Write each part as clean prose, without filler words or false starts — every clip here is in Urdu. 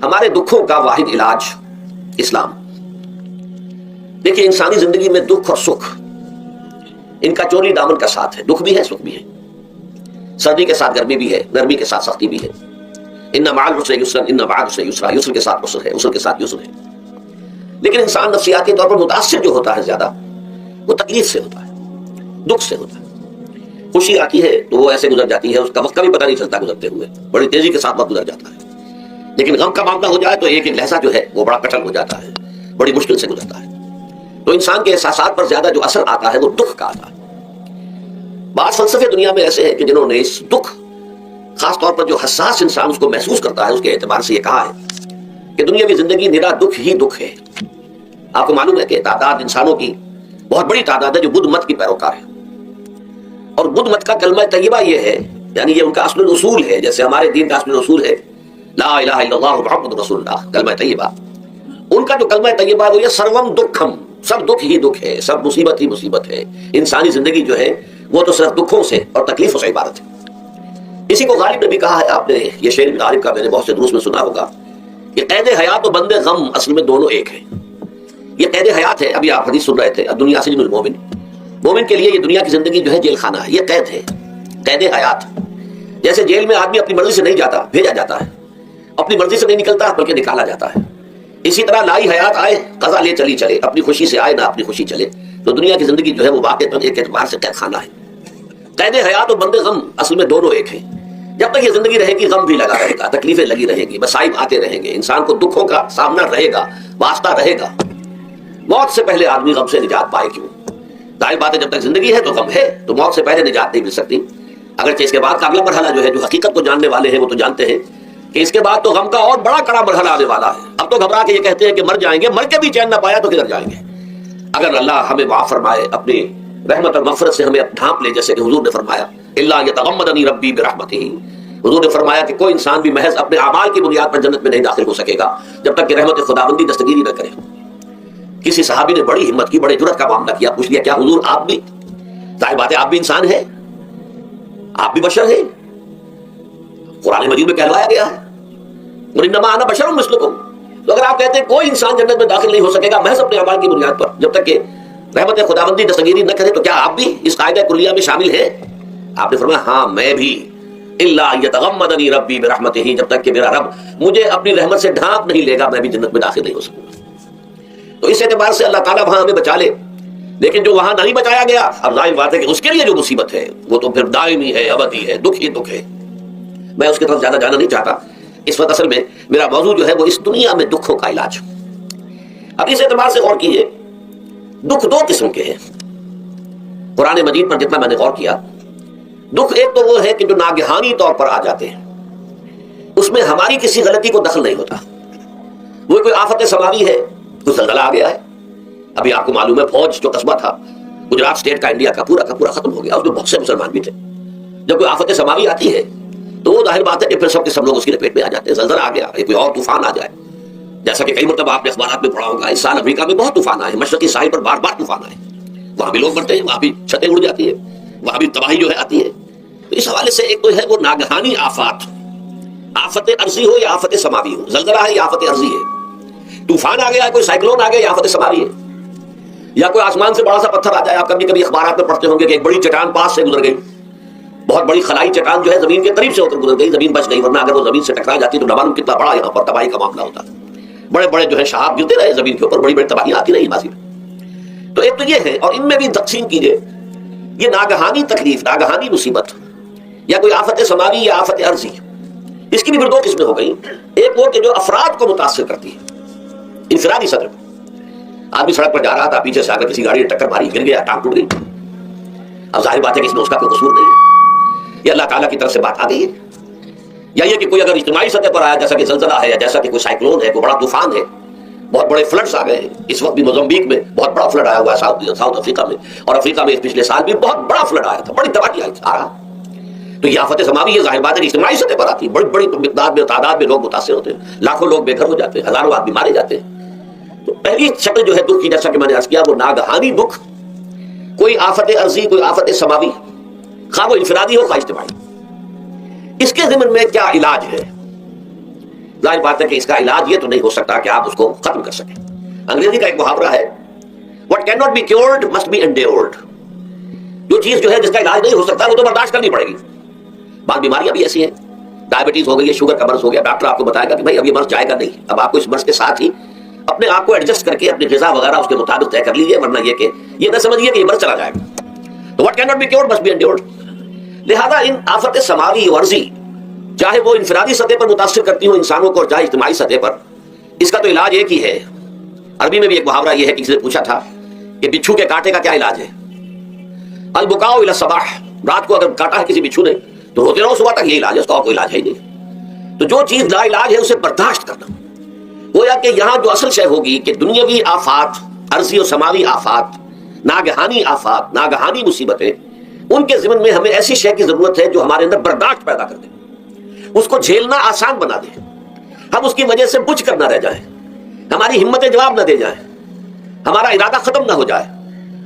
ہمارے دکھوں کا واحد علاج اسلام. دیکھیے انسانی زندگی میں دکھ اور سکھ ان کا چوری دامن کا ساتھ ہے. دکھ بھی ہے سکھ بھی ہے, سردی کے ساتھ گرمی بھی ہے, گرمی کے ساتھ سختی بھی ہے. ان مع العسر یسرا ان بعد العسر یسرا, یسر کے ساتھ عسر ہے, عسر کے ساتھ یسر ہے. لیکن انسان نفسیاتی طور پر متاثر جو ہوتا ہے زیادہ وہ تکلیف سے ہوتا ہے, دکھ سے ہوتا ہے. خوشی آتی ہے تو وہ ایسے گزر جاتی ہے, اس کا وقت کا بھی پتہ نہیں چلتا گزرتے ہوئے, بڑی تیزی کے ساتھ وقت گزر جاتا ہے. لیکن غم کا معاملہ ہو جائے تو ایک ایک لحظہ جو ہے وہ بڑا کٹل ہو جاتا ہے, بڑی مشکل سے گزرتا ہے. تو انسان کے احساسات پر زیادہ جو اثر آتا ہے وہ دکھ کا آتا ہے. بعض فلسفے دنیا میں ایسے ہیں کہ جنہوں نے اس دکھ, خاص طور پر جو حساس انسان اس کو محسوس کرتا ہے, اس کے اعتبار سے یہ کہا ہے کہ دنیاوی زندگی نرا دکھ ہی دکھ ہے. آپ کو معلوم ہے کہ تعداد انسانوں کی بہت بڑی تعداد ہے جو بدھ مت کی پیروکار ہے, اور بدھ مت کا کلمہ طیبہ یہ ہے, یعنی یہ ان کا اصل الاصول ہے, جیسے ہمارے دین کا اصل الاصول ہے لا الہ الا اللہ محمد رسول اللہ, کلمہ طیبہ. ان کا جو کلمہ طیبہ ہے وہ یہ سروم دکھم, سب دکھ ہی دکھ ہے, سب مصیبت ہی مصیبت ہے. انسانی زندگی جو ہے وہ تو صرف دکھوں سے اور تکلیفوں سے عبارت ہے. اسی کو غالب نے بھی کہا ہے, آپ نے یہ شعر بھی غالب کا میں نے بہت سے دروس میں سنا ہوگا کہ قید حیات و بند غم اصل میں دونوں ایک ہیں. یہ قید حیات ہے, ابھی آپ حدیث سن رہے تھے, دنیا سجن المومن, مومن کے لیے یہ دنیا کی زندگی جو ہے جیل خانہ ہے, یہ قید ہے, قید حیات. جیسے جیل میں آدمی اپنی مرضی سے نہیں جاتا, بھیجا جاتا ہے, اپنی مرضی سے نہیں نکلتا بلکہ نکالا جاتا ہے. اسی طرح لائی حیات آئے قضا لے چلی چلے, اپنی خوشی سے آئے نہ اپنی خوشی چلے. تو دنیا کی زندگی جو ہے وہ واقع ایک اعتبار سے قید خانہ ہے. قید حیات و بند غم اصل میں دونوں ایک ہیں. جب تک یہ زندگی رہے گی غم بھی لگا رہے گا, تکلیفیں لگی رہیں گی, مصائب آتے رہیں گے, انسان کو دکھوں کا سامنا رہے گا, واسطہ رہے گا. موت سے پہلے آدمی غم سے نجات پائے کیوں؟ ظاہر بات ہے جب تک زندگی ہے تو غم ہے, تو موت سے پہلے نجات نہیں مل سکتی. اگرچہ اس کے بعد کا اگلا مرحلہ جو ہے, جو حقیقت کو جاننے والے ہیں وہ تو جانتے ہیں کہ اس کے بعد تو غم کا اور بڑا کڑا مرحلہ آنے والا ہے. اب تو گھبرا کے یہ کہتے ہیں کہ مر جائیں گے, مر کے بھی چین نہ پایا تو کدھر جائیں گے. اگر اللہ ہمیں معاف فرمائے, اپنی رحمت اور مغفرت سے ہمیں ڈھانپ لے, جیسے کہ حضور نے فرمایا الا یتغمدنی ربی برحمتہ, حضور نے فرمایا کہ کوئی انسان بھی محض اپنے اعمال کی بنیاد پر جنت میں نہیں داخل ہو سکے گا جب تک کہ رحمت خداوندی دستگیری نہ کرے. کسی صحابی نے بڑی ہمت کی, بڑے جرأت کا معاملہ کیا, پوچھ لیا کیا حضور آپ بھی, ظاہر بات ہے آپ بھی انسان ہیں, آپ بھی بشر ہیں, قرآن مجید میں کہلوایا گیا ہے وَإِنَّمَا أَنَا بَشَرٌ مِثْلُكُمْ. تو اگر آپ کہتے ہیں کوئی انسان جنت میں داخل نہیں ہو سکے گا محض اپنے اعمال کی بنیاد پر جب تک کہ رحمت خداوندی دستگیری نہ کرے, تو کیا آپ بھی اس قاعدہ کلیہ میں شامل ہیں؟ آپ نے فرمایا ہاں میں بھی, الا یتغمدنی ربی برحمتہ, جب تک کہ میرا رب مجھے اپنی رحمت سے ڈھانپ نہیں لے گا میں بھی جنت میں داخل نہیں ہو سکوں گا. تو اس اعتبار سے اللہ تعالیٰ وہاں ہمیں بچا لے. لیکن جو وہاں نہیں بچایا گیا, اب ظاہر بات ہے کہ اس کے لیے جو مصیبت ہے وہ تو پھر دائمی ہے, ابدی ہے, دکھ ہی دکھ ہے. میں اس کی طرف زیادہ جانا نہیں چاہتا اس وقت. اصل میں میرا موضوع جو ہے وہ اس دنیا میں دکھوں کا علاج. اب اس اعتبار سے غور کیجئے, دکھ دو قسم کے ہیں قرآن مجید پر جتنا میں نے غور کیا. دکھ ایک تو وہ ہے کہ جو ناگہانی طور پر آ جاتے ہیں, اس میں ہماری کسی غلطی کو دخل نہیں ہوتا. وہ کوئی آفت سماوی ہے, کوئی زلزلہ آ گیا ہے. ابھی آپ کو معلوم ہے فوج جو قصبہ تھا گجرات اسٹیٹ کا انڈیا کا پورا ختم ہو گیا, اس میں بہت سے مسلمان بھی تھے. جب کوئی آفت سماوی آتی ہے تو وہ ظاہر بات ہے کہ پھر سب کے سب لوگ اس کی لپیٹ میں آ جاتے ہیں. زلزلہ آ گیا, کوئی اور طوفان آ جائے, جیسا کہ کئی مرتبہ آپ نے اخبارات میں پڑھا ہوگا اس سال امریکہ میں بہت طوفان آئے, مشرقی ساحل پر بار بار طوفان آئے, وہاں بھی لوگ مرتے ہیں, وہاں بھی چھتیں اڑ جاتی ہے, وہاں بھی تباہی جو ہے آتی ہے. تو اس حوالے سے ایک تو ہے وہ ناگہانی آفات, آفت ارضی ہو یا آفت سماوی ہو, زلزلہ ہے یا آفت ارضی ہے, طوفان آ گیا, کوئی سائیکلون آ گیا یا آفت سماوی ہے, یا کوئی آسمان سے بڑا سا پتھر آ جائے. آپ کبھی کبھی اخبارات میں پڑھتے ہوں گے کہ ایک بڑی چٹان پاس سے گزر گئی, بہت بڑی خلائی چٹان جو ہے زمین کے قریب سے ہو کر گزر گئی, زمین بچ گئی, ورنہ اگر وہ زمین سے ٹکرا جاتی تو نہ معلوم کتنا بڑا یہاں پر تباہی کا معاملہ ہوتا. بڑے بڑے جو ہے شہاب گرتے رہے زمین کے اوپر, بڑی بڑی تباہیاں آتی رہی ماضی میں. تو ایک تو یہ ہے, اور ان میں بھی تقسیم کیجئے یہ ناگہانی تکلیف, ناگہانی مصیبت, یا کوئی آفت سماوی یا آفت ارضی, اس کی بھی پھر دو قسمیں ہو گئی. ایک وہ کہ جو افراد کو متاثر کرتی ہے, انفرادی سطح پر. آدمی سڑک پر جا رہا تھا, پیچھے سے آ کر کسی گاڑی نے ٹکر ماری, گر گیا, ٹانگ ٹوٹ گئی. اب ظاہر بات ہے کہ اس میں اس کا کوئی قصور نہیں ہے, یہ اللہ تعالیٰ کی طرف سے بات آ گئی ہے. یا یہ کہ کوئی اگر اجتماعی سطح پر آیا, جیسا کہ زلزلہ ہے, یا جیسا کہ کوئی سائیکلون ہے, کوئی بڑا طوفان ہے, بہت بڑے فلڈز آ گئے ہیں. اس وقت بھی موزمبیق میں بہت بڑا فلڈ آیا ہوا ہے, ساؤتھ افریقہ میں, اور افریقہ میں پچھلے سال بھی بہت بڑا فلڈ آیا تھا, بڑی تباہی آ رہا. تو یہ آفت سماوی ہے, ظاہر بات ہے کہ اجتماعی سطح پر آتی ہے, بڑی بڑی مقدار میں, تعداد میں لوگ متاثر ہوتے ہیں, لاکھوں لوگ بے گھر ہو جاتے ہیں, ہزاروں آدمی مارے جاتے ہیں. تو پہلی شکل جو ہے دکھ کی, جیسا کہ میں نے عرض کیا, وہ ناگہانی دکھ, کوئی آفت ارضی, کوئی آفت سماوی, خواہ وہ انفرادی ہو خواہ اجتماعی. اس کے ضمن میں کیا علاج ہے, ظاہر بات ہے کہ اس کا علاج یہ تو نہیں ہو سکتا کہ آپ اس کو ختم کر سکیں. انگریزی کا ایک محاورہ ہے, what cannot be cured must be endured. جو چیز جو ہے جس کا علاج نہیں ہو سکتا وہ تو برداشت کرنی پڑے گی. بعض بیماریاں بھی ایسی ہیں, ڈائبٹیز ہو گئی ہے, شوگر کا مرض ہو گیا, ڈاکٹر آپ کو بتائے گا کہ بھائی اب یہ مرض جائے گا نہیں, اب آپ کو اس مرض کے ساتھ ہی اپنے آپ کو ایڈجسٹ کر کے اپنی غذا وغیرہ اس کے مطابق طے کر لیجیے, ورنہ یہ کہ یہ نہ سمجھیے کہ یہ مرض چلا جائے گا. تو what cannot be cured must be endured. لہذا ان آفت سماوی ورزی چاہے وہ انفرادی سطح پر متاثر کرتی ہوں انسانوں کو اور چاہے اجتماعی سطح پر, اس کا تو علاج ایک ہی ہے. عربی میں بھی ایک محاورہ یہ ہے کہ کسی نے پوچھا تھا کہ بچھو کے کانٹے کا کیا علاج ہے؟ البکاء الی الصباح, رات کو اگر کاٹا ہے کسی بچھو نے تو روتے رہو صبح تک, یہ علاج ہے, اس کا اور کوئی علاج ہے ہی نہیں. تو جو چیز لا علاج ہے اسے برداشت کرنا. گویا کہ یہاں جو اصل شے ہوگی کہ دنیاوی آفات, عرضی و سماوی آفات, ناگہانی آفات, ناگہانی مصیبتیں, ان کے ضمن میں ہمیں ایسی شے کی ضرورت ہے جو ہمارے اندر برداشت پیدا کر دے, اس کو جھیلنا آسان بنا دے, ہم اس کی وجہ سے بجھ کر نہ رہ جائیں, ہماری ہمتیں جواب نہ دے جائیں, ہمارا ارادہ ختم نہ ہو جائے,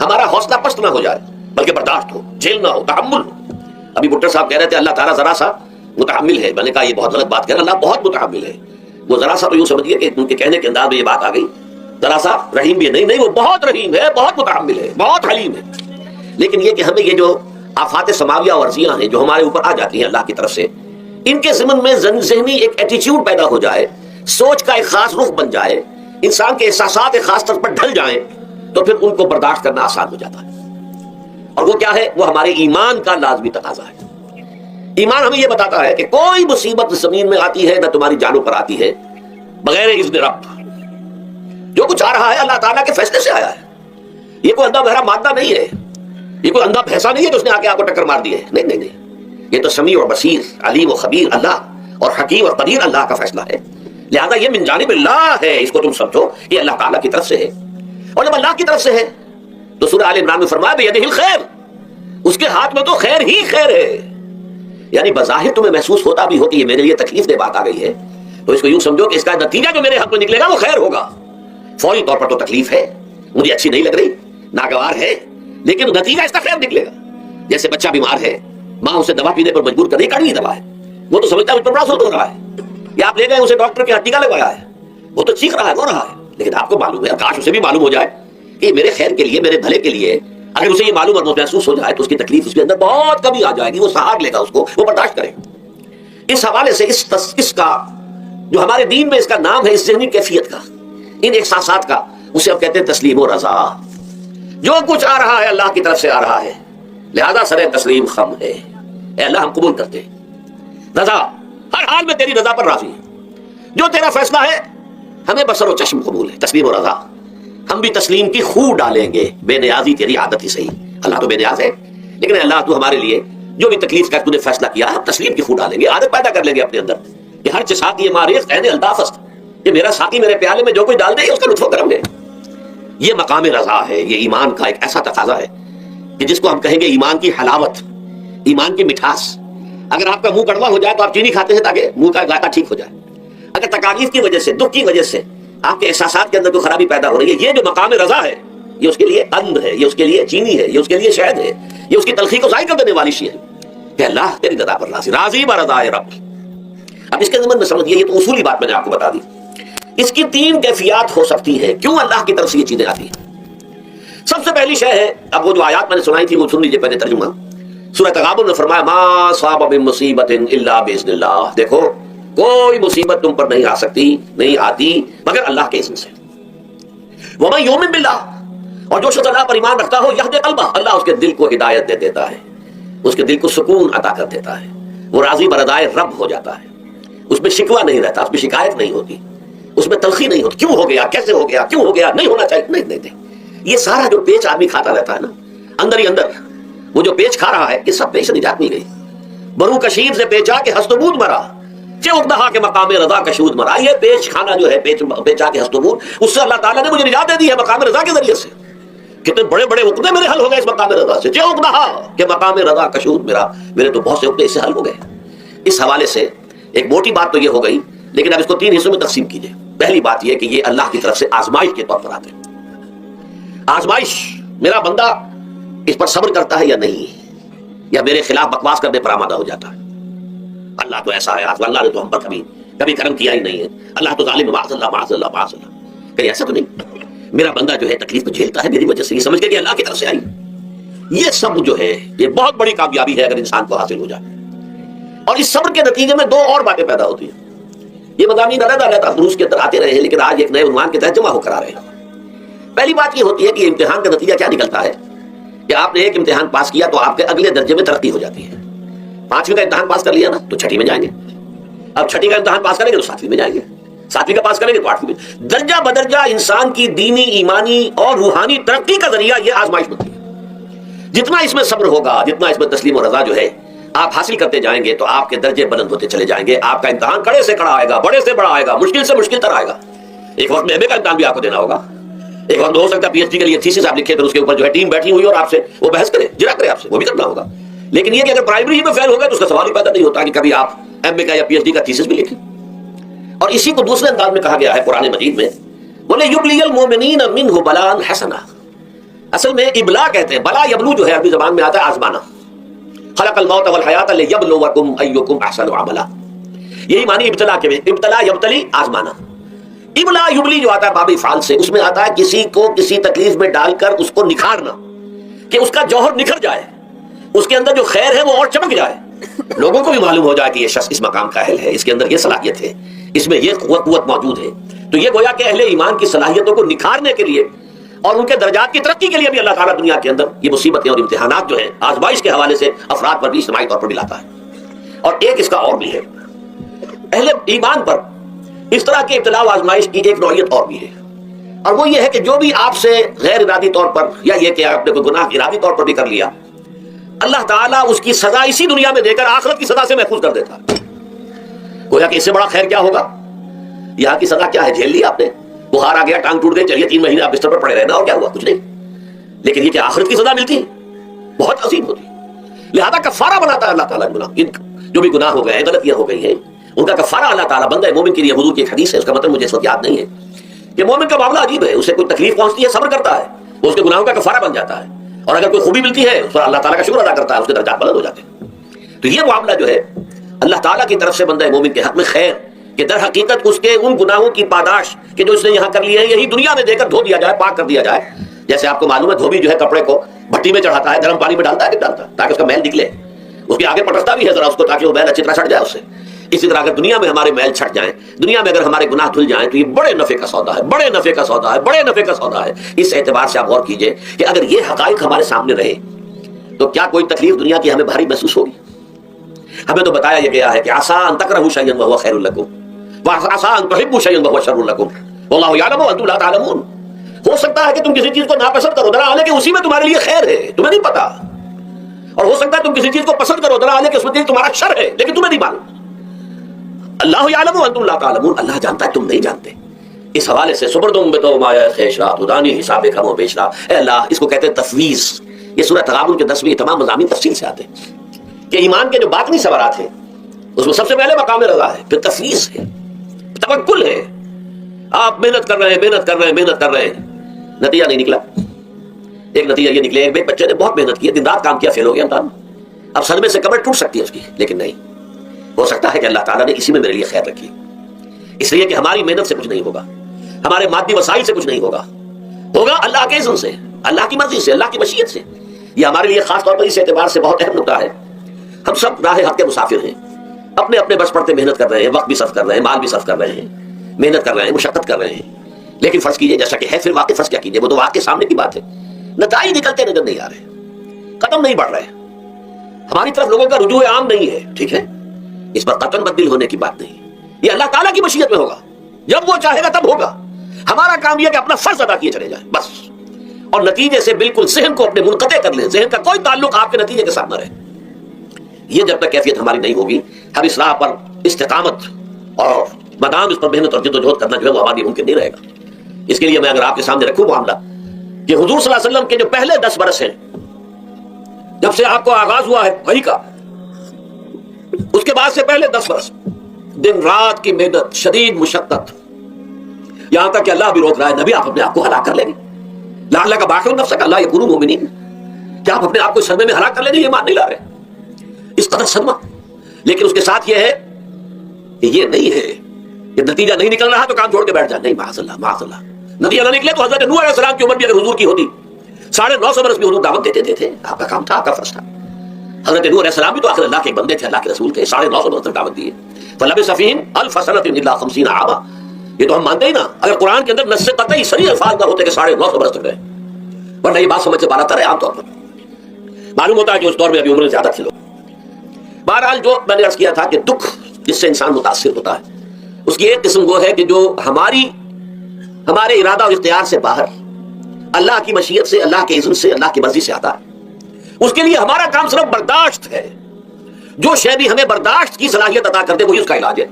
ہمارا حوصلہ پست نہ ہو جائے, بلکہ برداشت ہو, جھیلنا ہو, تحمل ہو. ابھی بھٹر صاحب کہہ رہے تھے اللہ تعالیٰ ذرا سا متحمل ہے. میں نے کہا یہ بہت غلط بات کہہ رہا, اللہ بہت متحمل ہے. وہ ذرا سا تو یوں سمجھیے کہ ان کے کہنے کے انداز میں یہ بات آ گئی, ذرا سا رحیم بھی ہے, نہیں وہ بہت رحیم ہے, بہت متحمل ہے, بہت حلیم ہے. لیکن یہ کہ ہمیں یہ جو آفات سماویہ ورزیاں ہیں جو ہمارے اوپر آ جاتی ہیں اللہ کی طرف سے, ان کے ضمن میں ذہنی ایک ایٹیچیوڈ پیدا ہو جائے, سوچ کا ایک خاص رخ بن جائے, انسان کے احساسات ایک خاص طور پر ڈھل جائیں, تو پھر ان کو برداشت کرنا آسان ہو جاتا ہے. اور وہ کیا ہے؟ وہ ہمارے ایمان کا لازمی تقاضا ہے. ایمان ہمیں یہ بتاتا ہے کہ کوئی مصیبت زمین میں آتی ہے نہ تمہاری جانوں پر آتی ہے بغیر اذن رب. جو کچھ آ رہا ہے اللہ تعالیٰ کے فیصلے سے آیا ہے. یہ کوئی اندھا بہرا مادہ نہیں ہے, یہ کوئی اندھا بھینسا نہیں ہے جو اس نے آ کے آپ کو ٹکر مار دی ہے. نہیں نہیں نہیں, یہ تو سمیع اور بصیر, علیم و خبیر اللہ اور حکیم اور قدیر اللہ کا فیصلہ ہے. لہذا یہ من جانب اللہ ہے, اس کو تم سمجھو یہ اللہ تعالیٰ کی طرف سے ہے. اور جب اللہ کی طرف سے ہے تو سورہ آل عمران میں فرمایا بیدہ الخیر, اس کے ہاتھ میں تو خیر ہی خیر ہے. یعنی بظاہر تمہیں محسوس ہوتا بھی ہو کہ یہ میرے لیے تکلیف دہ بات آ گئی ہے, تو اس کو یوں سمجھو کہ اس کا نتیجہ جو میرے حق میں نکلے گا وہ خیر ہوگا. فوری طور پر تو تکلیف ہے, مجھے اچھی نہیں لگ رہی, ناگوار ہے, لیکن نتیجہ اس کا خیر نکلے گا. جیسے بچہ بیمار ہے, ماں اسے دوا پینے پر مجبور کر رہی, کڑوی دوا ہے, وہ تو سمجھتا ہے مجھ پر بڑا سود ہو رہا ہے. یا آپ لے گئے اسے ڈاکٹر کے ٹیکا لگوایا ہے, وہ تو چیخ رہا ہے, رو رہا ہے, لیکن آپ کو معلوم ہے, کاش اسے بھی معلوم ہو جائے کہ میرے خیر کے لیے, میرے بھلے کے لیے. اگر اسے یہ معلوم اور محسوس ہو جائے تو اس کی تکلیف اس کے اندر بہت کمی آ جائے گی, وہ سہار لے گا اس کو, وہ برداشت کرے. اس حوالے سے اس کا جو ہمارے دین میں اس کا نام ہے, اس ذہنی کیفیت کا, ان احساسات کا, اسے ہم کہتے ہیں تسلیم و رضا. جو کچھ آ رہا ہے اللہ کی طرف سے آ رہا ہے, لہذا سر تسلیم خم ہے. اے اللہ ہم قبول کرتے ہیں, رضا ہر حال میں تیری رضا پر راضی ہے. جو تیرا فیصلہ ہے ہمیں بصر و چشم قبول ہے, تسلیم و رضا. ہم بھی تسلیم کی خو ڈالیں گے, بے نیازی تیری عادت ہی صحیح. اللہ تو بے نیاز ہے, لیکن اللہ تو ہمارے لیے جو بھی تکلیف کا تو نے فیصلہ کیا, ہم تسلیم کی خو ڈالیں گے, عادت پیدا کر لیں گے اپنے اندر کہ ہر ساقی ماریخ عین الطافست, یہ میرا ساقی میرے پیالے میں جو کوئی ڈال دے اس کا لطف و کرم ہے. یہ مقام رضا ہے, یہ ایمان کا ایک ایسا تقاضا ہے کہ جس کو ہم کہیں گے ایمان کی حلاوت, ایمان کی مٹھاس. اگر آپ کا منہ کڑوا ہو جائے تو آپ چینی کھاتے ہیں تاکہ منہ کا ذائقہ ٹھیک ہو جائے. اگر تکالیف کی وجہ سے, دکھ کی وجہ سے آپ کے احساسات کے اندر جو خرابی پیدا ہو رہی ہے, یہ جو مقام رضا ہے یہ اس کے لیے قند ہے, یہ اس کے لیے چینی ہے, یہ اس کے لیے شہد ہے, یہ اس کی تلخی کو ضائع کر دینے والی شے ہے کہ اللہ تیری رضا پر راضی, راضی برضا رب. اب اس کے ضمن میں سمجھیے, یہ تو اصولی بات میں نے آپ کو بتا دی. اس کی 3 کیفیات ہو سکتی ہے کیوں اللہ کی طرف سے یہ چیزیں آتی ہیں. سب سے پہلی شے ہے, اب وہ جو آیات میں نے سنائی تھی وہ سن لیجیے پہلے ترجمہ. سورہ تغابن میں فرمایا ما صاب من مصیبت الا باذن اللہ. دیکھو کوئی مصیبت تم پر نہیں آ سکتی, نہیں آتی مگر اللہ کے اذن سے. ومن یؤمن باللہ, اور جو شخص اللہ پر ایمان رکھتا ہو, یہدی قلبہ, اللہ اس کے دل کو ہدایت دے دیتا ہے, اس کے دل کو سکون عطا کر دیتا ہے. وہ راضی برضائے رب ہو جاتا ہے, اس میں شکوہ نہیں رہتا, اس میں شکایت نہیں ہوتی, اس میں تلخی نہیں ہوتی, کیوں ہو گیا, کیسے ہو گیا, کیوں ہو گیا, نہیں ہونا چاہیے, نہیں نہیں. یہ سارا جو پیچ آدمی کھاتا رہتا ہے نا اندر ہی اندر, وہ جو پیچ کھا رہا ہے, یہ سب پیچ نجات نہیں گئی. برو کشید سے پیچا کے ہست و بود مرا, چودہ کے مقام رضا کشود مرا. یہ پیچ کھانا جو ہے, پیچا کے ہست و بود, اس سے اللہ تعالیٰ نے مجھے نجات دے دی ہے مقام رضا کے ذریعے سے. کتنے بڑے بڑے عقدے میرے حل ہو گئے اس مقام رضا سے. چودہ کے مقام رضا کشود میرا, میرے تو بہت سے عقدے اس سے حل ہو گئے. اس حوالے سے ایک موٹی بات تو یہ ہو گئی, لیکن اب اس کو 3 حصوں میں تقسیم کیجئے. پہلی بات یہ کہ یہ اللہ کی طرف سے آزمائش کے طور پر آتے ہیں. آزمائش, میرا بندہ اس پر صبر کرتا ہے یا نہیں, یا میرے خلاف بکواس کرنے پر آمادہ ہو جاتا ہے. اللہ تو ایسا ہے, اللہ نے تو ہم پر کبھی کبھی کرم کیا ہی نہیں ہے، اللہ تو ظالم، معاذ اللہ معاذ اللہ معاذ اللہ، کہیں ایسا تو نہیں، میرا بندہ جو ہے تکلیف کو جھیلتا ہے میری وجہ سے، یہ سمجھ کے کہ اللہ کی طرف سے آئی۔ یہ سب جو ہے یہ بہت بڑی کامیابی ہے اگر انسان کو حاصل ہو جائے۔ اور اس صبر کے نتیجے میں دو اور باتیں پیدا ہوتی ہیں۔ یہ مضامین علیحدہ دروس کے اندر آتے رہے ہیں، لیکن آج ایک نئے عنوان کے تحت جمع ہو کر آ رہے ہیں۔ پہلی بات یہ ہوتی ہے کہ امتحان کا نتیجہ کیا نکلتا ہے کہ آپ نے ایک امتحان پاس کیا تو آپ کے اگلے درجے میں ترقی ہو جاتی ہے۔ 5ویں کا امتحان پاس کر لیا نا تو 6ٹھی میں جائیں گے، اب 6ٹھی کا امتحان پاس کریں گے تو 7ویں میں جائیں گے، 7ویں کا پاس کریں گے تو 8ویں میں۔ درجہ بدرجہ انسان کی دینی، ایمانی اور روحانی ترقی کا ذریعہ یہ آزمائش بنتی ہے۔ جتنا اس میں صبر ہوگا، جتنا اس میں تسلیم و رضا جو ہے آپ حاصل کرتے جائیں گے تو آپ کے درجے بلند ہوتے چلے جائیں گے، آپ کا امتحان کڑے سے کڑا آئے گا، بڑے سے بڑا آئے گا، مشکل سے مشکل تر آئے گا۔ ایک وقت میں ایم اے کا امتحان بھی آپ کو دینا ہوگا، ایک وقت ہو سکتا ہے پی ایچ ڈی کے لیے تھیسس آپ لکھے، پھر اس کے اوپر جو ہے ٹیم بیٹھی ہوئی اور آپ سے وہ بحث کرے، جرا کرے آپ سے، وہ بھی کرنا ہوگا۔ لیکن یہ کہ اگر پرائمری میں فیل ہو گئے تو اس کا سوال ہی پیدا نہیں ہوتا کہ کبھی آپ ایم اے کا یا پی ایچ ڈی کا تھیسس بھی لکھیں۔ اور اسی کو دوسرے انداز میں کہا گیا ہے قرآن مجید میں، بولے یبلی المؤمنین منہ بلاء حسنا، اصل میں ابلا کہتے ہیں، بلا یبلو جو ہے عربی زبان میں آتا ہے آزمانا، خلق الموت والحیات لیبلوکم ایکم احسن عملا، یہی معنی ابتلا کے، ابتلا یبتلی آزمانا۔ ابلا یبلی جو آتا ہے باب فعل سے، اس میں آتا ہے کسی کو کسی تکلیف میں ڈال کر اس کو نکھارنا، کہ اس کا جوہر نکھر جائے، اس کے اندر جو خیر ہے وہ اور چمک جائے، لوگوں کو بھی معلوم ہو جائے کہ یہ شخص اس مقام کا اہل ہے، اس کے اندر یہ صلاحیت ہے، اس میں یہ قوت موجود ہے۔ تو یہ گویا کہ اہل ایمان کی صلاحیتوں کو نکھارنے کے لیے اور ان کے درجات کی ترقی کے لیے بھی اللہ تعالیٰ دنیا کے اندر یہ مصیبتیں اور امتحانات جو ہیں آزمائش کے حوالے سے افراد پر بھی اجتماعی طور پر بھی لاتا ہے۔ اور ایک اس کا اور بھی ہے، اہل ایمان پر اس طرح کے ابتلاء و آزمائش کی ایک نوعیت اور بھی ہے، اور وہ یہ ہے کہ جو بھی آپ سے غیر ارادی طور پر یا یہ کہ آپ نے کوئی گناہ ارادی طور پر بھی کر لیا، اللہ تعالیٰ اس کی سزا اسی دنیا میں دے کر آخرت کی سزا سے محفوظ کر دیتا ہے۔ گویا کہ اس سے بڑا خیر کیا ہوگا؟ یہاں کی سزا کیا ہے؟ جھیل لی آپ نے، بخار آ گیا، ٹانگ ٹوٹ گئی، چلیے 3 مہینے آپ بستر پر پڑے رہنا، اور کیا ہوا؟ کچھ نہیں۔ لیکن یہ کہ آخرت کی سزا ملتی ہے، بہت عظیم ہوتی ہے۔ لہذا کفارہ بناتا ہے اللہ تعالیٰ جو بھی گناہ ہو گئے ہیں، غلطیاں ہو گئی ہیں، ان کا کفارہ اللہ تعالیٰ بندہ مومن کے لیے، حضور کی ایک حدیث ہے، اس کا مطلب مجھے اس وقت یاد نہیں ہے، کہ مومن کا معاملہ عجیب ہے، اسے کوئی تکلیف پہنچتی ہے صبر کرتا ہے، وہ اس کے گناہوں کا کفارہ بن جاتا ہے، اور اگر کوئی خوبی ملتی ہے اس پر اللہ تعالیٰ کا شکر ادا کرتا ہے، اس کے درجات بلند ہو جاتے ہیں۔ تو یہ معاملہ جو ہے اللہ تعالیٰ کی طرف سے بندہ مومن کے حق میں خیر کہ در حقیقت اس کے ان گناہوں کی پاداش کہ جو اس نے یہاں کر لیے ہیں یہی دنیا میں دے کر دھو دیا جائے، پاک کر دیا جائے۔ جیسے آپ کو معلوم ہے دھوبی جو ہے کپڑے کو بھٹی میں چڑھاتا ہے، گرم پانی میں ڈالتا ہے کہ ڈالتا تاکہ اس کا میل نکلے، اس کے آگے پٹکتا بھی ہے ذرا اس کو تاکہ وہ میل اچھی طرح چھٹ جائے اس سے۔ اسی طرح اگر دنیا میں ہمارے میل چھٹ جائیں، دنیا میں اگر ہمارے گناہ دھل جائیں تو یہ بڑے نفع کا سودا ہے، بڑے نفع کا سودا ہے، بڑے نفع کا سودا ہے۔ اس اعتبار سے آپ غور کیجئے کہ اگر یہ حقائق ہمارے سامنے رہے تو کیا کوئی تکلیف دنیا کی ہمیں بھاری محسوس ہوگی؟ ہمیں تو بتایا یہ گیا ہے کہ عسیٰ ان تکرہوا شیئا وہو خیر لکم وعسیٰ ان تحبوا شیئا وہو شر لکم واللہ یعلم وانتم لا تعلمون۔ ہو سکتا ہے کہ تم کسی چیز کو ناپسند کرو درا حالانکہ اسی میں تمہارے لیے خیر ہے، تمہیں نہیں پتا، اور ہو سکتا ہے تم کسی چیز کو پسند کرو درا حالانکہ اس میں تمہارا شر ہے لیکن تمہیں نہیں معلوم۔ اللہ یعلم وانتم لا تعلمون، اللہ جانتا ہے تم نہیں جانتے۔ اس حوالے سے سبردم بتو ما خیشا خدانی حساب کم و بیشرا، اے اللہ، اس کو کہتے ہیں تفویض۔ یہ سورہ تغابن کے 10ویں تمام مضامین تفصیل سے آتے ہیں کہ ایمان کے جو باطنی ثمرات ہیں اس میں سب سے پہلے مقام رضا ہے، پھر تفویض ہے، توکل ہے۔ آپ محنت کر رہے ہیں، محنت کر رہے ہیں، محنت کر رہے ہیں، نتیجہ نہیں نکلا۔ ایک نتیجہ یہ نکلے، ایک بچے نے بہت محنت کی، دن رات کام کیا، فیل ہو گیا امتحان، اب صدمے سے کمر ٹوٹ سکتی ہے اس کی، لیکن نہیں، ہو سکتا ہے کہ اللہ تعالیٰ نے اسی میں میرے لیے خیر رکھی، اس لیے کہ ہماری محنت سے کچھ نہیں ہوگا، ہمارے مادی وسائل سے کچھ نہیں ہوگا، ہوگا اللہ کے اذن سے، اللہ کی مرضی سے، اللہ کی مشیت سے۔ یہ ہمارے لیے خاص طور پر اس اعتبار سے بہت اہم نکتہ ہے، ہم سب راہ حق کے مسافر ہیں، اپنے اپنے بس پڑتے محنت کر رہے ہیں، وقت بھی صرف کر رہے ہیں، مال بھی صرف کر رہے ہیں، محنت کر رہے ہیں، مشقت کر رہے ہیں، لیکن فرض کیجئے جیسا کہ ہے، پھر واقع فرض کیا کیجئے، وہ تو واقع سامنے کی بات ہے، نتائج نکلتے نظر نہیں آ رہے، قدم نہیں بڑھ رہے، ہماری طرف لوگوں کا رجوع عام نہیں ہے، ٹھیک ہے، اس پر قطعاً بدل ہونے کی بات نہیں، یہ اللہ تعالیٰ کی مشیت میں ہوگا، جب وہ چاہے گا تب ہوگا۔ ہمارا کام یہ کہ اپنا فرض ادا کیے چلے جائیں بس، اور نتیجے سے بالکل ذہن کو اپنے منقطع کر لیں، ذہن کا کوئی تعلق آپ کے نتیجے کے ساتھ نہ رہے۔ یہ جب تک کیفیت ہماری نہیں ہوگی، ہم اس راہ پر استقامت اور مدام اس پر محنت اور جد و جہد کرنا جو ہے وہ ہمارے لیے ممکن نہیں رہے گا۔ اس کے لیے میں اگر آپ کے سامنے رکھوں معاملہ کہ حضور صلی اللہ علیہ وسلم کے جو پہلے 10 برس ہیں، جب سے آپ کو آغاز ہوا ہے وحی کا، اس کے بعد سے پہلے 10 برس دن رات کی محنت، شدید مشقت، یہاں تک کہ اللہ بھی روک رہا ہے، نبی آپ اپنے آپ کو ہلاک کر لیں گے، لعلک باخع نفسک اللہ یکونوا مؤمنین، کیا آپ اپنے آپ کو صدمے میں ہلاک کر لیں گے؟ یہ مان نہیں لا رہے، اس قدر صدمہ۔ لیکن اس کے ساتھ یہ ہے کہ یہ نہیں ہے کہ نتیجہ نہیں نکل رہا تو کام چھوڑ کے بیٹھ جائے، نہیں، معاذ اللہ معاذ اللہ، نتیجہ نہ نکلے تو حضرت نوح علیہ السلام کی عمر بھی اگر حضور کی ہوتی 950 برس بھی حضور دعوت دیتے تھے، آپ کا کام تھا، آپ کا فرض تھا۔ حضرت نوح علیہ السلام بھی تو آخر اللہ کے بندے تھے، اللہ کے رسول تھے، 950 برس تک دعوت دی ہے۔ فلبث فیہم 1000 سنۃ الا 50 عاما، یہ تو ہم مانتے ہی نا، اگر قرآن کے اندر نص قطعی صریح الفاظ نہ ہوتے کہ 950 برس تک رہے، ورنہ یہ بات سمجھ سے بالا تر ہے عام طور پر۔ معلوم ہوتا ہے کہ اس دور میں ابھی عمر زیادہ تھے لوگ۔ بہرحال جو میں نے عرض کیا تھا کہ دکھ جس سے انسان متاثر ہوتا ہے اس کی ایک قسم وہ ہے کہ جو ہمارے ارادہ اور اختیار سے باہر، اللہ کی مشیت سے، اللہ کے اذن سے، اللہ کی مرضی سے آتا ہے، اس کے لیے ہمارا کام صرف برداشت ہے۔ جو شے بھی ہمیں برداشت کی صلاحیت عطا کرتے وہی اس کا علاج ہے۔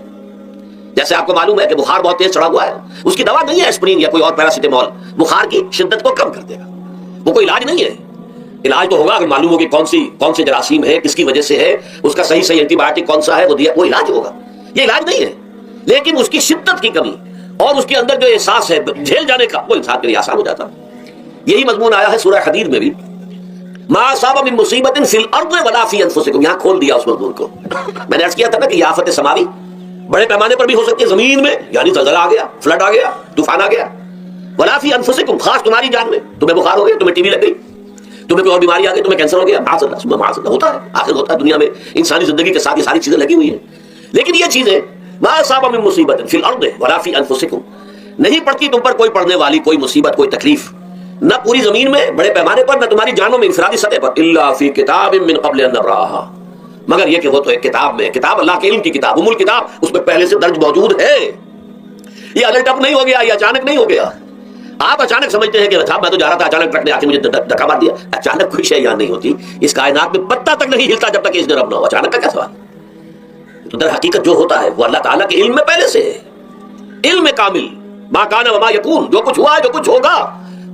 جیسے آپ کو معلوم ہے کہ بخار بہت تیز چڑھا ہوا ہے، اس کی دوا نہیں ہے اسپرین یا کوئی اور پیراسیٹامول، بخار کی شدت کو کم کر دے گا، وہ کوئی علاج نہیں ہے۔ علاج تو ہوگا اگر معلوم ہو کہ کون سے جراثیم ہے، کس کی وجہ سے ہے، اس کا صحیح اینٹی بایوٹک کون سا ہے، وہ علاج ہوگا۔ یہ علاج نہیں ہے، لیکن اس کی شدت کی کمی اور اس کے اندر جو احساس ہے جھیل جانے کا، وہ انسان کے لیے آسان ہو جاتا۔ یہی مضمون آیا ہے سورہ حدید میں بھی، ما اصاب من مصیبت فی الارض ولا فی انفسکم، یہاں کھول دیا اس مضمون کو۔ میں نے عرض کیا تھا نا کہ یہ آفت سماوی بڑے پیمانے پر بھی ہو سکتی ہے، زمین میں یعنی زلزلہ آ گیا، فلڈ آ گیا، طوفان آ گیا، ولا فی انفسکم، خاص تمہاری جان میں، تمہیں بخار ہو گیا، تمہیں ٹی بی لگ گئی، تمہیں کوئی اور بیماری آ گئی، تمہیں کینسر ہو گیا، معاذ اللہ ثم معاذ اللہ، ہوتا ہے، آخر ہوتا ہے، دنیا میں انسانی زندگی کے ساتھ یہ ساری چیزیں لگی ہوئی ہیں۔ لیکن یہ چیزیں ما اصاب من مصیبت فی الارض ولا فی انفسکم، نہیں پڑتی تم پر کوئی پڑنے والی کوئی مصیبت، کوئی تکلیف، نہ پوری زمین میں بڑے پیمانے پر، نہ تمہاری جانوں میں انفرادی سطح پر، الا فی کتاب من قبل ان نبراها، مگر یہ کہ وہ تو ایک کتاب میں، کتاب اللہ کے علم کی کتاب، ام الکتاب، اس میں پہلے سے درج موجود ہے۔ یہ الٹ اپ نہیں ہو گیا، یہ اچانک نہیں ہو گیا۔ آپ اچانک سمجھتے ہیں کہ صاحب میں تو جا رہا تھا، اچانک ٹرک نے آ کے مجھے دھکا مار دیا۔ اچانک کوئی شے یہاں نہیں ہوتی، اس کائنات میں پتہ تک نہیں ہلتا جب تک اس نے رب نہ ہو، اچانک کا کیا سوال؟ تو در حقیقت جو ہوتا ہے وہ اللہ تعالیٰ کے علم میں پہلے سے ہے، علم کامل، ما کان وما یکون، جو کچھ ہوا ہے، جو کچھ ہوگا،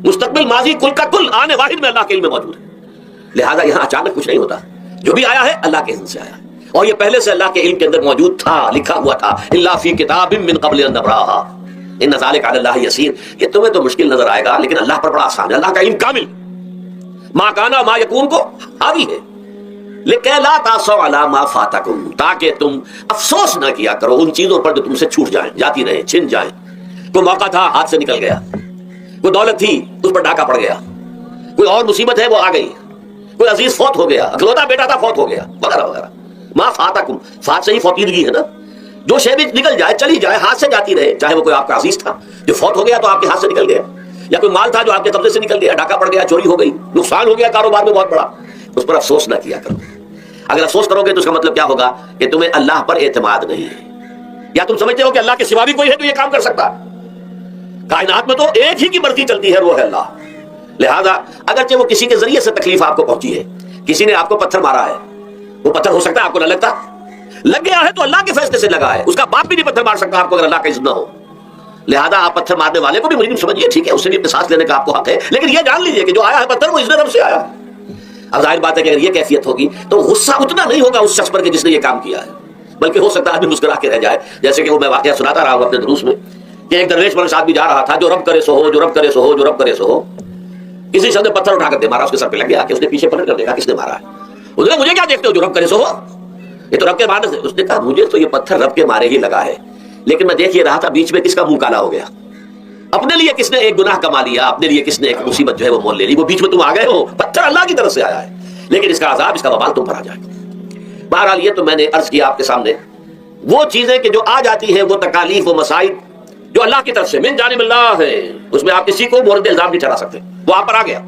مستقبل، ماضی، کل کا کل، آنے واحد میں اللہ کے علم میں موجود ہے۔ لہذا یہاں اچانک کچھ نہیں ہوتا، جو بھی آیا ہے اللہ کے علم سے آیا ہے، اور یہ پہلے سے اللہ کے علم کے اندر موجود تھا، لکھا ہوا تھا، الا فی کتاب من قبل ان نبراها ان ذلک علی اللہ یسیر۔ یہ تمہیں تو مشکل نظر آئے گا لیکن اللہ پر بڑا آسان ہے، اللہ کا علم کامل، ما کانا ما یکون کو حاوی ہے۔ لکہ لا تاسوا علی ما فاتکم، تاکہ تم افسوس نہ کیا کرو ان چیزوں پر جو تم سے چھوٹ جائیں، جاتی رہیں، چھن جائیں۔ کوئی موقع تھا ہاتھ سے نکل گیا، کوئی دولت تھی اس پر ڈاکہ پڑ گیا، کوئی اور مصیبت ہے وہ آ گئی، کوئی عزیز فوت ہو گیا، اکلوتا بیٹا تھا فوت ہو گیا، وغیرہ وغیرہ۔ ما فاتکم، فات سے ہی فوتیدگی ہے نا، جو شے بھی نکل جائے، چلی جائے، ہاتھ سے جاتی رہے، چاہے وہ کوئی آپ کا عزیز تھا جو فوت ہو گیا تو آپ کے ہاتھ سے نکل گیا، یا کوئی مال تھا جو آپ کے قبضے سے نکل گیا، ڈاکہ پڑ گیا، چوری ہو گئی، نقصان ہو گیا کاروبار میں بہت بڑا، اس پر افسوس نہ کیا کرو۔ اگر افسوس کرو گے تو اس کا مطلب کیا ہوگا کہ تمہیں اللہ پر اعتماد نہیں ہے، یا تم سمجھتے ہو کہ اللہ کے سوا بھی کوئی ہے جو یہ کام کر سکتا ہے۔ کائنات میں تو ایک ہی کی مرضی چلتی ہے، وہ ہے اللہ۔ لہذا اگرچہ وہ کسی کے ذریعے سے تکلیف آپ کو پہنچی ہے، کسی نے آپ کو پتھر مارا ہے، وہ پتھر ہو سکتا ہے آپ کو نہ لگتا، لگ گیا ہے تو اللہ کے فیصلے سے لگا ہے، اس کا باپ بھی نہیں پتھر مار سکتا آپ کو اگر اللہ کا اذن نہ ہو۔ لہذا آپ پتھر مارنے والے کو بھی مجرم سمجھیے، ٹھیک ہے، اس سے بھی قصاص لینے کا آپ کو حق ہے، لیکن یہ جان لیجیے کہ جو آیا ہے پتھر وہ اذن رب سے آیا ہے۔ اب ظاہر بات ہے کہ اگر یہ کیفیت ہوگی تو غصہ اتنا نہیں ہوگا اس شخص پر کہ جس نے یہ کام کیا ہے، بلکہ ہو سکتا ہے آدمی مسکرا کے رہ جائے، جیسے کہ وہ میں واقعہ سناتا رہا ہوں اپنے دروس میں کہ ایک درویش والے ساتھ بھی جا رہا تھا، جو رب کرے سو ہو، جو رب کرے سو ہو، جو رب کرے سو ہو۔ کسی شخص نے پتھر اٹھا کر دے مارا، اس کے سر پہ لگ گیا کہ اس نے پیچھے پلٹ کر دیکھا کس نے مارا ہے، اس نے مجھے کیا دیکھتے ہو، جو رب کرے سو ہو، یہ تو رب کے مارنے سے۔ اس نے کہا مجھے تو یہ پتھر رب کے مارے ہی لگا ہے، لیکن میں دیکھ یہ رہا تھا بیچ میں کس کا منہ کالا ہو گیا، اپنے لیے کس نے ایک گناہ کما لیا، اپنے لیے کس نے ایک مصیبت جو ہے وہ مول لے لی، وہ بیچ میں تم آ گئے ہو، پتھر اللہ کی طرف سے آیا ہے، لیکن اس کا عذاب، اس کا وبال تم پر آ جائے گا۔ بہرحال یہ تو میں نے عرض کیا آپ کے سامنے، وہ چیزیں کہ جو آ جاتی ہیں، وہ تکالیف و مصائب جو اللہ کی طرف سے من جانب اللہ ہے، اس میں آپ کسی کو مورد الزام نہیں ٹھہرا سکتے، وہ آپ پر آ گیا۔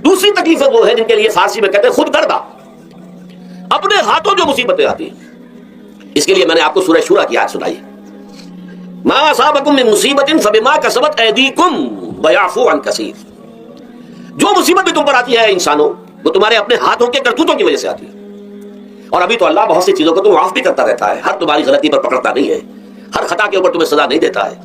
دوسری تکلیفیں وہ ہے جن کے لیے فارسی میں کہتے ہیں خود گردہ، اپنے ہاتھوں جو مصیبتیں آتی ہیں۔ اس کے لیے میں نے آپ کو سورہ شورى کی آیت سنائی، ما اصابکم من مصیبت فبما کسبت ایدیکم ویعفو عن کثیر۔ جو مصیبت بھی تم پر آتی ہے انسانوں، وہ تمہارے اپنے ہاتھوں کے کرتوتوں کی وجہ سے آتی ہے، اور ابھی تو اللہ بہت سی چیزوں کو تو معاف بھی کرتا رہتا ہے، ہر تمہاری غلطی پر پکڑتا نہیں ہے، ہر خطا کے اوپر تمہیں سزا نہیں دیتا ہے،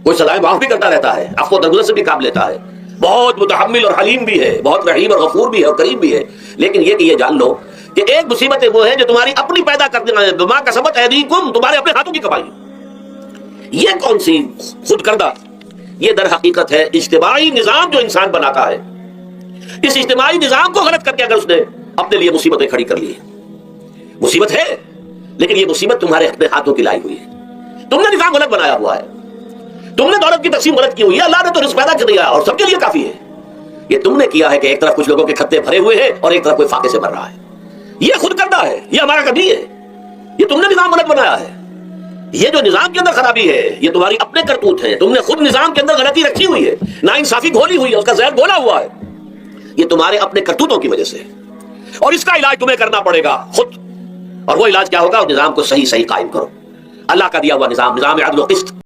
کوئی سزائیں معاف بھی کرتا رہتا ہے، عفو و درگزر سے بھی کام لیتا ہے، بہت متحمل اور حلیم بھی ہے، بہت رحیم اور غفور بھی ہے اور کریم بھی ہے۔ لیکن یہ کہ یہ جان لو کہ ایک مصیبتیں وہ ہیں جو تمہاری اپنی پیدا کرنے ہیں، بما کسبت ایدیکم، تمہارے اپنے ہاتھوں کی کمائی۔ یہ کون سی خود کردہ؟ یہ در حقیقت ہے اجتماعی نظام جو انسان بناتا ہے، اس اجتماعی نظام کو غلط کر کے اگر اس نے اپنے لیے مصیبتیں کھڑی کر لی ہیں۔ مصیبت ہے لیکن یہ مصیبت تمہارے اپنے ہاتھوں کی لائی ہوئی ہے، تم نے نظام غلط بنایا ہوا ہے, تم نے دولت کی تقسیم غلط کی ہوئی ہے. اللہ نے تو رزق پیدا کر دیا اور سب کے لیے کافی ہے. یہ تم نے کیا ہے کہ ایک طرف کچھ لوگوں کے کھتے بھرے ہوئے ہیں اور ایک طرف کوئی فاقے سے مر رہا ہے. یہ خود کردہ ہے, یہ ہمارا کبھی ہے. یہ تم نے نظام غلط بنایا ہے. یہ جو نظام کے اندر خرابی ہے یہ تمہاری اپنے کرتوت ہیں. تم نے خود نظام کے اندر غلطی رکھی ہوئی ہے, ناانصافی گھولی ہوئی ہے, اس کا زہر گھولا ہوا ہے. یہ تمہارے اپنے کرتوتوں کی وجہ سے, اور اس کا علاج تمہیں کرنا پڑے گا خود. اور وہ علاج کیا ہوگا؟ نظام کو صحیح قائم کرو. اللہ کا دیا ہوا نظام عدل و قسط.